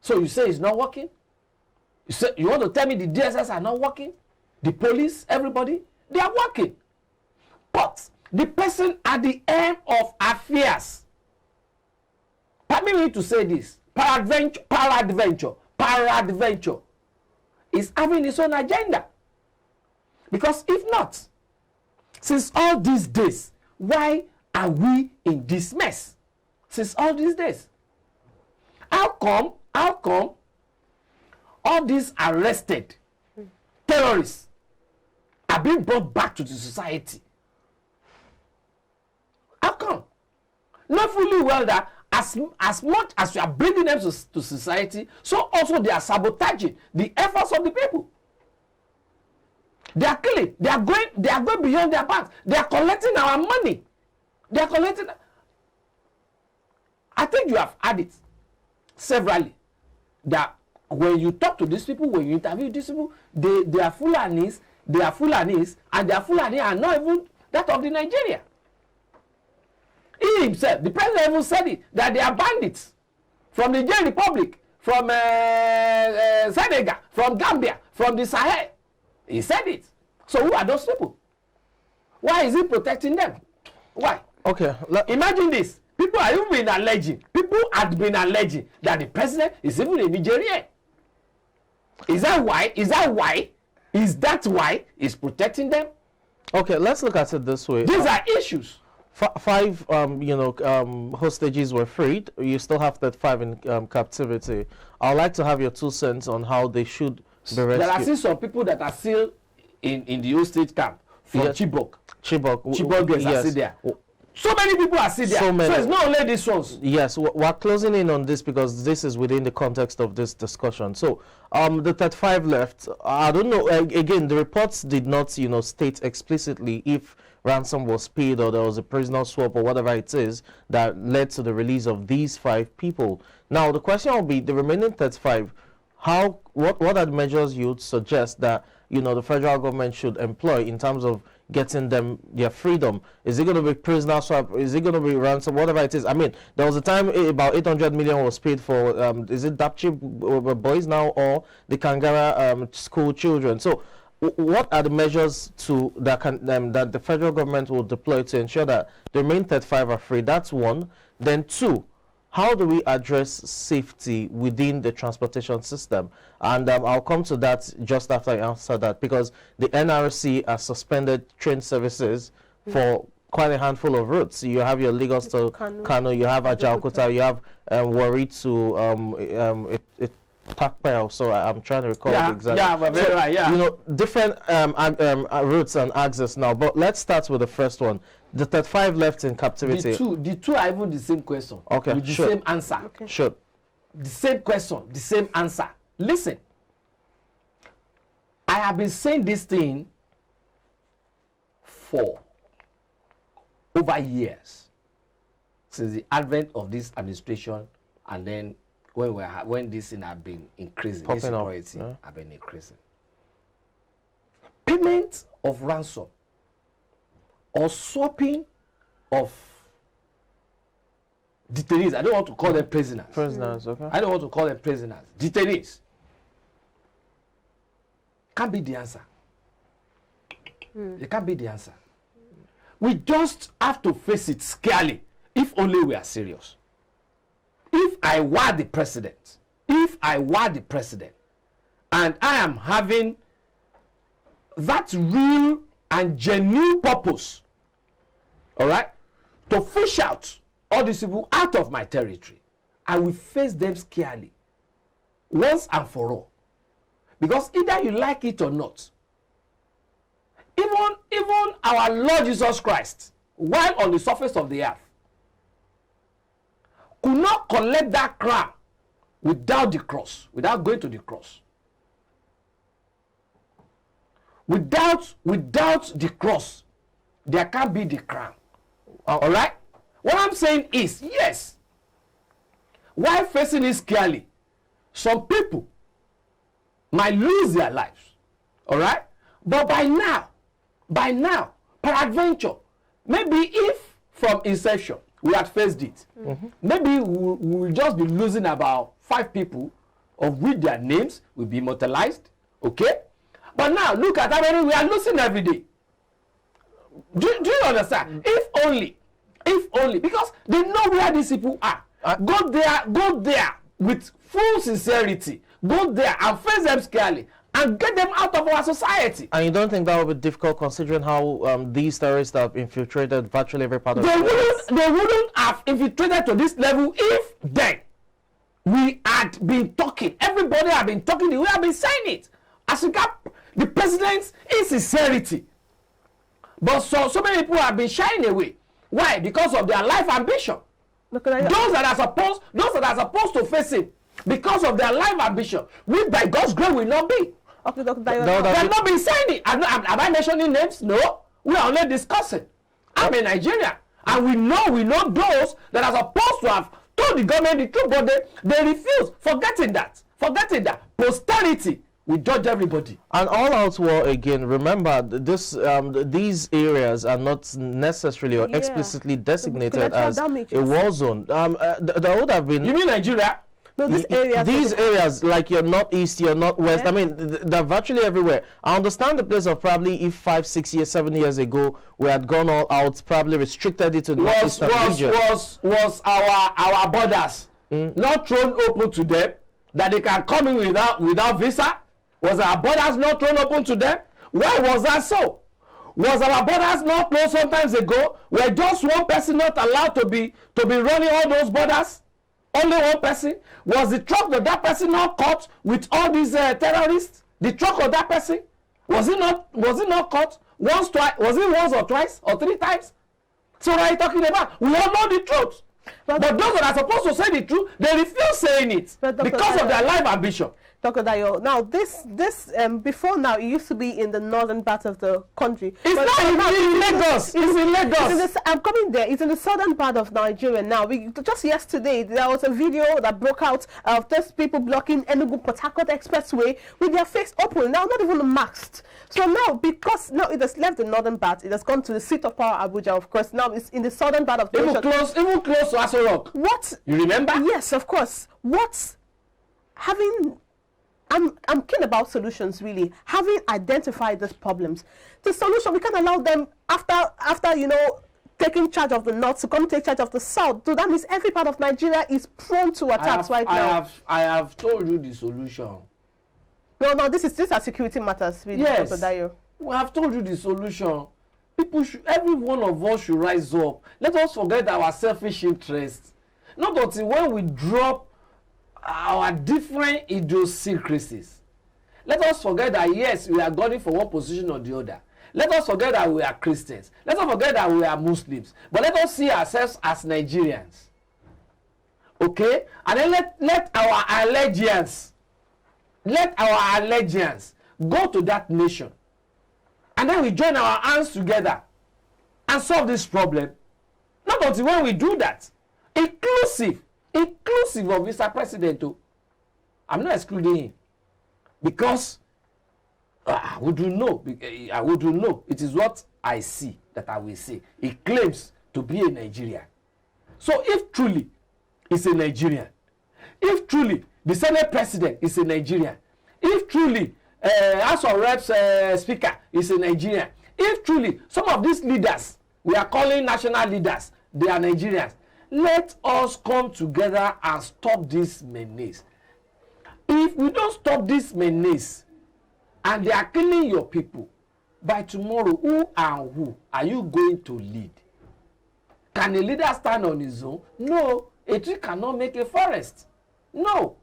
So you say it's not working? You want to tell me the DSS are not working? The police, everybody, they are working. But the person at the end of affairs, permit me to say this, peradventure is having its own agenda. Because if not, since all these days, why are we in this mess? Since all these days. How come all these arrested terrorists are being brought back to the society? How come? Not fully well that as much as we are bringing them to society, so also they are sabotaging the efforts of the people. They are killing. They are going beyond their bounds. They are collecting our money. They are collecting. I think you have had it severally that when you talk to these people, when you interview these people, they are Fulanis, and their Fulani are not even that of the Nigeria. He himself, the president even said it, that they are bandits from the Niger Republic, from Senegal, from Gambia, from the Sahel. He said it. So who are those people? Why is he protecting them? Why? Okay. Imagine this. People are even been alleging. People had been alleging that the president is even a Nigerian. Is that why? Is that why he's protecting them? Okay, let's look at it this way. These are issues. Five, hostages were freed. You still have that 5 in captivity. I'd like to have your 2 cents on how they should be rescued. There are still some people that are still in the hostage camp from Chibok. Chibok girls are still there. So many people are still there. So it's not only these ones. Yes, we're closing in on this because this is within the context of this discussion. So the 35 left. I don't know. Again, the reports did not, state explicitly if ransom was paid or there was a prisoner swap or whatever it is that led to the release of these 5 people. Now, the question will be the remaining 35. What are the measures you would suggest that the federal government should employ in terms of getting them their freedom? Is it going to be prisoner swap? Is it going to be ransom? Whatever it is. I mean, there was a time about 800 million was paid for. Is it Abductee boys now or the Kangara school children? So, what are the measures that the federal government will deploy to ensure that the remaining 35 are free? That's one. Then 2. How do we address safety within the transportation system? And I'll come to that just after I answer that, because the NRC has suspended train services for quite a handful of routes. You have your Lagos to Kano, you have Ajaokuta, you have Warri to Takpel. So I'm trying to recall the exact. Yeah, but very right, yeah. Different routes and access now. But let's start with the first one. The 35 left in captivity. The two are even the same question. Okay, with the same answer. Okay. Sure. The same question, the same answer. Listen, I have been saying this thing for over years, since the advent of this administration, and then when this thing have been increasing, this security have been increasing. Payment of ransom or swapping of detainees. I don't want to call them prisoners. Prisoners, okay. I don't want to call them prisoners. Detainees can't be the answer. It can't be the answer. We just have to face it scarily, if only we are serious. If I were the president, and I am having that real and genuine purpose, all right, to fish out all these people out of my territory, I will face them scarily, once and for all. Because either you like it or not, even our Lord Jesus Christ, while on the surface of the earth, could not collect that crown without the cross, without going to the cross. Without the cross, there can't be the crown. All right? What I'm saying is, yes, while facing it scarily, some people might lose their lives. All right? But by now, peradventure, maybe if from inception we had faced it, maybe we will just be losing about 5 people of which their names will be immortalized. Okay? But now, look at how many we are losing every day. Do you understand? If only, because they know where these people are. Go there with full sincerity. Go there and face them scarcely and get them out of our society. And you don't think that would be difficult considering how these terrorists have infiltrated virtually every part of the world? They wouldn't have infiltrated to this level if then we had been talking. Everybody had been talking. We have been saying it. As regards the president's insincerity. But so many people have been shying away. Why? Because of their life ambition. Those that are supposed to face it because of their life ambition, which by God's grace will not be. Okay, Dr. They have not been saying it. Am I mentioning names? No. We are only discussing. I'm in Nigeria, and we know those that are supposed to have told the government the truth, but they refuse. Forgetting that posterity will judge everybody. And all out war again. Remember, these areas are not necessarily or explicitly designated as a war zone. There would have been. You mean Nigeria? No, these areas, like your northeast, your northwest, I mean, they're virtually everywhere. I understand the place of probably if 5, 6 years, 7 years ago, we had gone all out, probably restricted it to the northeastern region. Was our borders not thrown open to them, that they can come in without visa? Was our borders not thrown open to them? Why was that so? Was our borders not closed sometimes ago? Were just one person not allowed to be running all those borders? Only one person? Was the truck of that person not caught with all these terrorists? The truck of that person? Was it not caught once, twice? Was it once or twice or 3 times? So what are you talking about? We all know the truth. But those that are supposed to say the truth, they refuse saying it because of their life ambition. Dr. Dayo, now this before now it used to be in the northern part of the country. It's not in Lagos. It's in Lagos. I'm coming there. It's in the southern part of Nigeria now. Just yesterday there was a video that broke out of those people blocking Enugu-Port Harcourt Expressway with their face open. Now not even masked. So now because now it has left the northern part, it has gone to the seat of power, Abuja. Of course, now it's in the southern part of the even close to Aso Rock. What? You remember? Yes, of course. I'm keen about solutions, really. Having identified these problems, the solution, we can allow them after taking charge of the north to come take charge of the south. So that means every part of Nigeria is prone to attacks now. I have told you the solution. No, these are security matters, really, yes. Dr. Dayo. I have told you the solution. Every one of us should rise up. Let us forget our selfish interests. Not until when we drop our different idiosyncrasies. Let us forget that yes, we are going for one position or the other. Let us forget that we are Christians. Let us forget that we are Muslims. But let us see ourselves as Nigerians. Okay? And then let our allegiance go to that nation. And then we join our hands together and solve this problem. Not until when we do that. Inclusive of Mr. President too. I'm not excluding him. Because I would know. It is what I see that I will say. He claims to be a Nigerian. So if truly he's a Nigerian, if truly the Senate President is a Nigerian, if truly House of Reps Speaker is a Nigerian, if truly some of these leaders, we are calling national leaders, they are Nigerians, let us come together and stop this menace. If we don't stop this menace and they are killing your people, by tomorrow, who are you going to lead? Can a leader stand on his own? No. A tree cannot make a forest. No.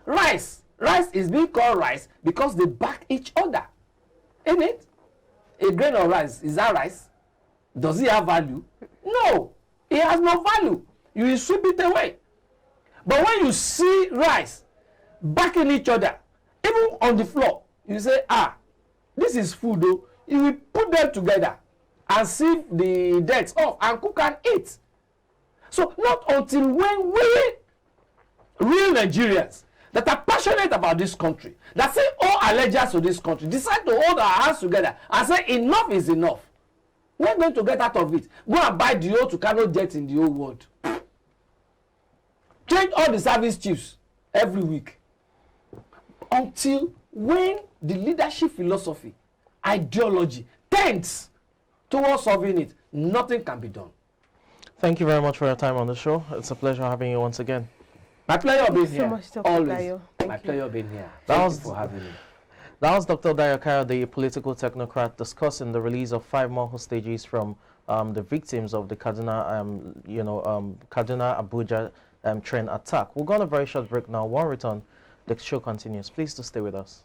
Rice is being called rice because they back each other. Isn't it? A grain of rice, is that rice? Does it have value? No. It has no value. You will sweep it away. But when you see rice backing each other, even on the floor, you say, this is food though. You will put them together and sieve the decks off and cook and eat. So not until when we, real Nigerians, that are passionate about this country, that say all allegiance to this country, decide to hold our hands together and say enough is enough. We're going to get out of it. Go and buy the old Tucano jet in the old world. Change all the service chiefs every week. until when the leadership philosophy, ideology tends towards solving it, nothing can be done. Thank you very much for your time on the show. It's a pleasure having you once again. My pleasure being so here. much, Dr. Always. Dayo. My pleasure being here. That Thank was- you for having me. That was Dr. Dayo Kaya, the political technocrat, discussing the release of 5 more hostages from the victims of the Kaduna-Abuja train attack. We'll go on a very short break now. When we return, the show continues. Please do stay with us.